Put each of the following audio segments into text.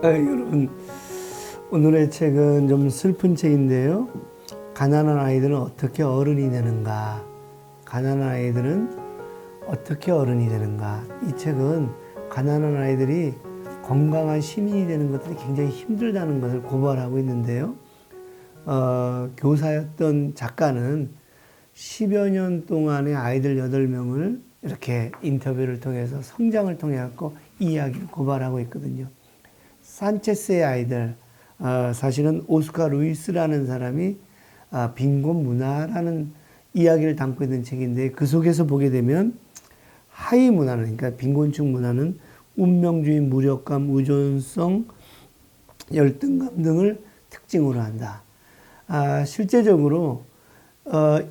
여러분, 오늘의 책은 좀 슬픈 책인데요. 가난한 아이들은 어떻게 어른이 되는가? 가난한 아이들은 어떻게 어른이 되는가? 이 책은 가난한 아이들이 건강한 시민이 되는 것들이 굉장히 힘들다는 것을 고발하고 있는데요. 교사였던 작가는 10여 년 동안의 아이들 8명을 이렇게 인터뷰를 통해서 성장을 통해 갖고 이 이야기를 고발하고 있거든요. 산체스의 아이들, 사실은 오스카 루이스라는 사람이 빈곤 문화라는 이야기를 담고 있는 책인데, 그 속에서 보게 되면 하위 문화는, 그러니까 빈곤층 문화는 운명주의, 무력감, 의존성, 열등감 등을 특징으로 한다. 실제적으로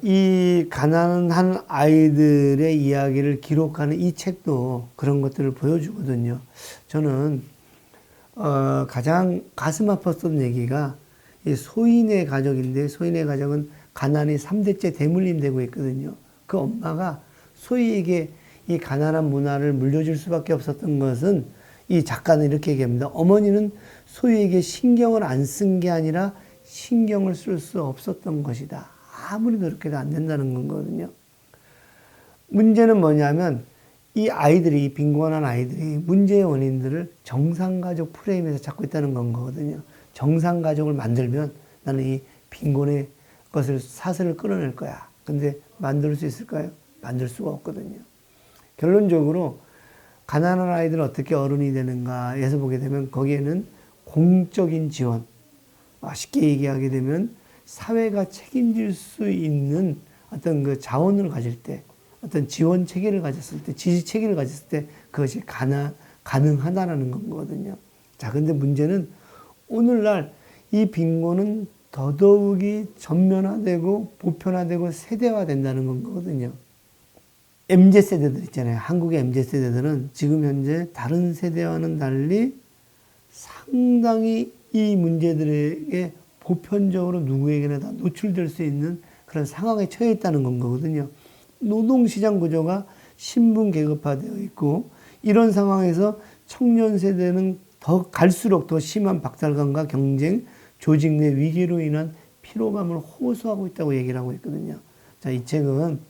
이 가난한 아이들의 이야기를 기록하는 이 책도 그런 것들을 보여주거든요. 저는 가장 가슴 아팠던 얘기가 이 소인의 가족인데, 소인의 가족은 가난이 3대째 대물림되고 있거든요. 그 엄마가 소희에게 이 가난한 문화를 물려줄 수밖에 없었던 것은, 이 작가는 이렇게 얘기합니다. 어머니는 소희에게 신경을 안 쓴 게 아니라 신경을 쓸 수 없었던 것이다. 아무리 노력해도 안 된다는 거거든요. 문제는 뭐냐면, 이 아이들이, 이 빈곤한 아이들이 문제의 원인들을 정상가족 프레임에서 찾고 있다는 건 거거든요. 정상가족을 만들면 나는 이 빈곤의 것을, 사슬을 끌어낼 거야. 근데 만들 수 있을까요? 만들 수가 없거든요. 결론적으로 가난한 아이들은 어떻게 어른이 되는가에서 보게 되면, 거기에는 공적인 지원, 쉽게 얘기하게 되면 사회가 책임질 수 있는 어떤 그 자원을 가질 때, 어떤 지원 체계를 가졌을 때, 지지 체계를 가졌을 때 그것이 가능하다라는 거거든요. 자, 근데 문제는 오늘날 이 빈곤은 더더욱이 전면화되고 보편화되고 세대화된다는 거거든요. MZ세대들 있잖아요. 한국의 MZ세대들은 지금 현재 다른 세대와는 달리 상당히 이 문제들에게 보편적으로 누구에게나 다 노출될 수 있는 그런 상황에 처해 있다는 거거든요. 노동시장 구조가 신분계급화되어 있고, 이런 상황에서 청년 세대는 더 갈수록 더 심한 박탈감과 경쟁, 조직 내 위기로 인한 피로감을 호소하고 있다고 얘기를 하고 있거든요. 자, 이 책은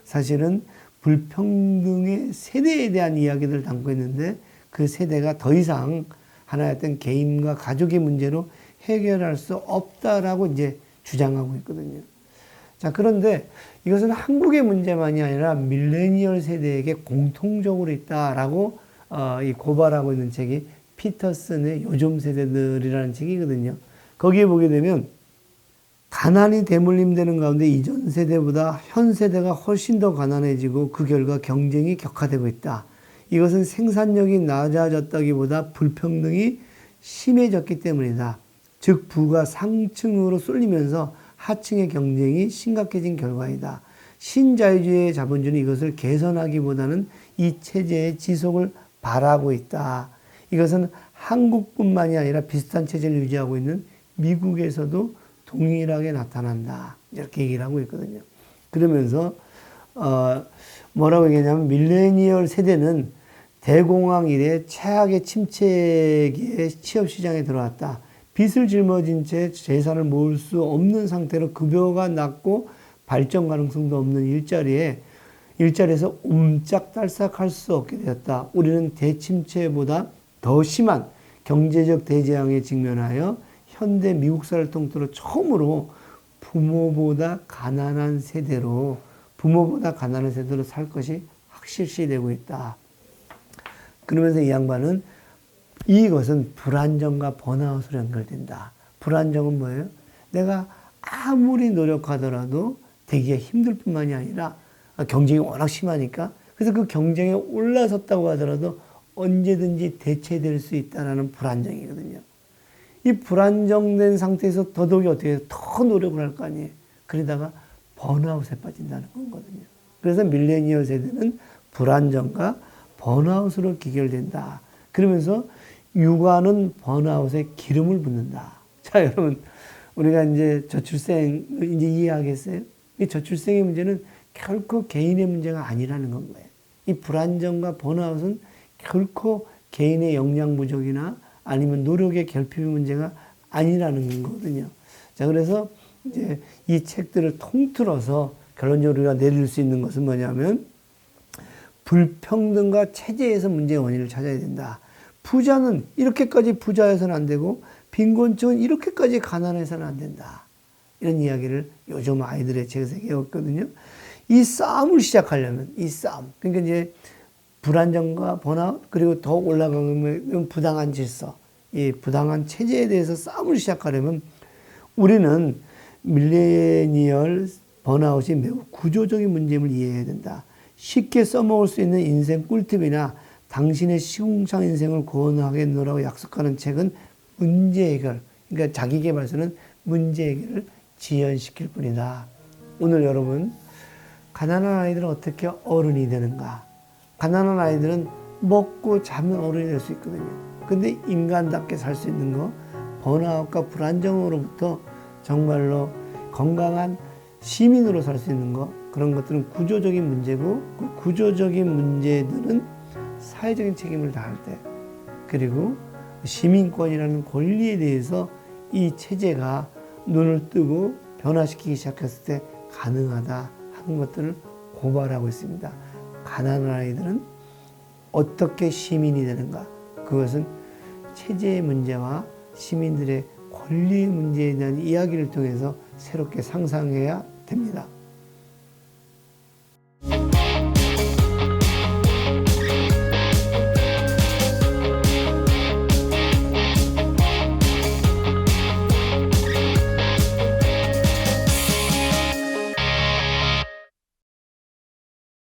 사실은 불평등의 세대에 대한 이야기들을 담고 있는데, 그 세대가 더 이상 하나의 어떤 개인과 가족의 문제로 해결할 수 없다라고 이제 주장하고 있거든요. 자, 그런데 이것은 한국의 문제만이 아니라 밀레니얼 세대에게 공통적으로 있다라고 이 고발하고 있는 책이 피터슨의 요즘 세대들이라는 책이거든요. 거기에 보게 되면 가난이 대물림되는 가운데 이전 세대보다 현 세대가 훨씬 더 가난해지고, 그 결과 경쟁이 격화되고 있다. 이것은 생산력이 낮아졌다기보다 불평등이 심해졌기 때문이다. 즉 부가 상층으로 쏠리면서 하층의 경쟁이 심각해진 결과이다. 신자유주의 자본주의는 이것을 개선하기보다는 이 체제의 지속을 바라고 있다. 이것은 한국뿐만이 아니라 비슷한 체제를 유지하고 있는 미국에서도 동일하게 나타난다. 이렇게 얘기를 하고 있거든요. 그러면서 뭐라고 얘기하냐면, 밀레니얼 세대는 대공황 이래 최악의 침체기에 취업시장에 들어왔다. 빚을 짊어진 채 재산을 모을 수 없는 상태로 급여가 낮고 발전 가능성도 없는 일자리에서 옴짝달싹할 수 없게 되었다. 우리는 대침체보다 더 심한 경제적 대재앙에 직면하여 현대 미국사를 통틀어 처음으로 부모보다 가난한 세대로 살 것이 확실시되고 있다. 그러면서 이 양반은 이것은 불안정과 번아웃으로 연결된다. 불안정은 뭐예요? 내가 아무리 노력하더라도 되기가 힘들 뿐만이 아니라 경쟁이 워낙 심하니까, 그래서 그 경쟁에 올라섰다고 하더라도 언제든지 대체될 수 있다는 불안정이거든요. 이 불안정된 상태에서 더더욱이 어떻게 해요? 더 노력을 할 거 아니에요. 그러다가 번아웃에 빠진다는 거거든요. 그래서 밀레니얼 세대는 불안정과 번아웃으로 귀결된다. 그러면서 육아는 번아웃에 기름을 붓는다. 자, 여러분, 우리가 이제 저출생 이제 이해하겠어요? 이 저출생의 문제는 결코 개인의 문제가 아니라는 건 거예요. 이 불안정과 번아웃은 결코 개인의 역량 부족이나 아니면 노력의 결핍의 문제가 아니라는 거거든요. 자, 그래서 이제 이 책들을 통틀어서 결론적으로 우리가 내릴 수 있는 것은 뭐냐면 불평등과 체제에서 문제의 원인을 찾아야 된다. 부자는 이렇게까지 부자여서는 안 되고 빈곤층은 이렇게까지 가난해서는 안 된다. 이런 이야기를 요즘 아이들의 책에서 배웠거든요. 이 싸움을 시작하려면 이 싸움, 그러니까 이제 불안정과 번아웃 그리고 더 올라가면 부당한 질서, 이 부당한 체제에 대해서 싸움을 시작하려면 우리는 밀레니얼 번아웃이 매우 구조적인 문제임을 이해해야 된다. 쉽게 써먹을 수 있는 인생 꿀팁이나 당신의 시궁창 인생을 고원하겠노라고 약속하는 책은 문제 해결, 그러니까 자기계발서는 문제 해결을 지연시킬 뿐이다. 오늘 여러분, 가난한 아이들은 어떻게 어른이 되는가? 가난한 아이들은 먹고 자면 어른이 될 수 있거든요. 근데 인간답게 살 수 있는 거, 번아웃과 불안정으로부터 정말로 건강한 시민으로 살 수 있는 거, 그런 것들은 구조적인 문제고, 그 구조적인 문제들은 사회적인 책임을 다할 때, 그리고 시민권이라는 권리에 대해서 이 체제가 눈을 뜨고 변화시키기 시작했을 때 가능하다 하는 것들을 고발하고 있습니다. 가난한 아이들은 어떻게 시민이 되는가? 그것은 체제의 문제와 시민들의 권리의 문제에 대한 이야기를 통해서 새롭게 상상해야 됩니다.